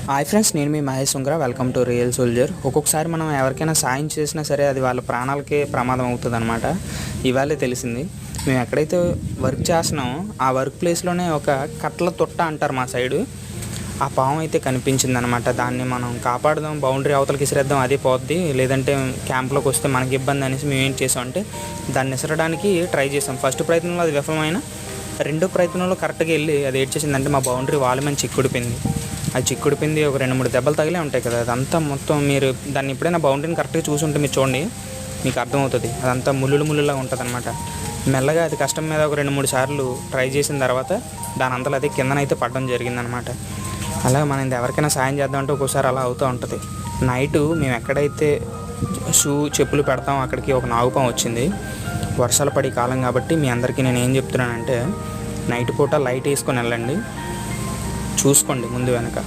Hi friends, నేను మీ Mahesh Sungra. Welcome to real soldier. ఒక్కొక్కసారి మనం ఎవరికైనా సాయం చేసినా సరే అది వాళ్ళ ప్రాణాలకే ప్రమాదం అవుతుంది అనమాట. ఇవాళే తెలిసింది. మేము ఎక్కడైతే వర్క్ చేస్తున్నామో ఆ వర్క్ ప్లేస్లోనే ఒక కట్ల తొట్ట అంటారు మా సైడు. ఆ పాము అయితే కనిపించింది అనమాట. దాన్ని మనం కాపాడదాం, బౌండరీ అవతలకి విసిరేద్దాం, అదే పోద్ది, లేదంటే క్యాంప్లోకి వస్తే మనకి ఇబ్బంది అనేసి మేము ఏం చేసామంటే దాన్ని విసరడానికి ట్రై చేసాం. ఫస్ట్ ప్రయత్నంలో అది విఫలమైన, రెండో ప్రయత్నంలో కరెక్ట్గా వెళ్ళి అది ఏడ్ చేసిందంటే మా బౌండరీ వాళ్ళ మీద చిక్కుడిపోయింది. అది చిక్కుడిపోయింది. ఒక 2-3 దెబ్బలు తగిలే ఉంటాయి కదా. అదంతా మొత్తం మీరు దాన్ని ఎప్పుడైనా బౌండరీని కరెక్ట్గా చూసి ఉంటే మీరు చూడండి, మీకు అర్థమవుతుంది. అదంతా ముళ్ళులా ఉంటుంది అనమాట. మెల్లగా అది కష్టం మీద ఒక 2-3 సార్లు ట్రై చేసిన తర్వాత దాని అంతలో అది కిందనైతే పడడం జరిగిందనమాట. అలా మనం ఎవరికైనా సాయం చేద్దామంటే ఒక్కోసారి అలా అవుతూ ఉంటుంది. నైటు మేము ఎక్కడైతే చెప్పులు పెడతాం అక్కడికి ఒక నాగుపాము వచ్చింది. వర్షాలు పడి కాలం కాబట్టి మీ అందరికీ నేను ఏం చెప్తున్నానంటే, నైట్ పూట లైట్ వేసుకొని వెళ్ళండి, చూసుకోండి ముందు వెనక.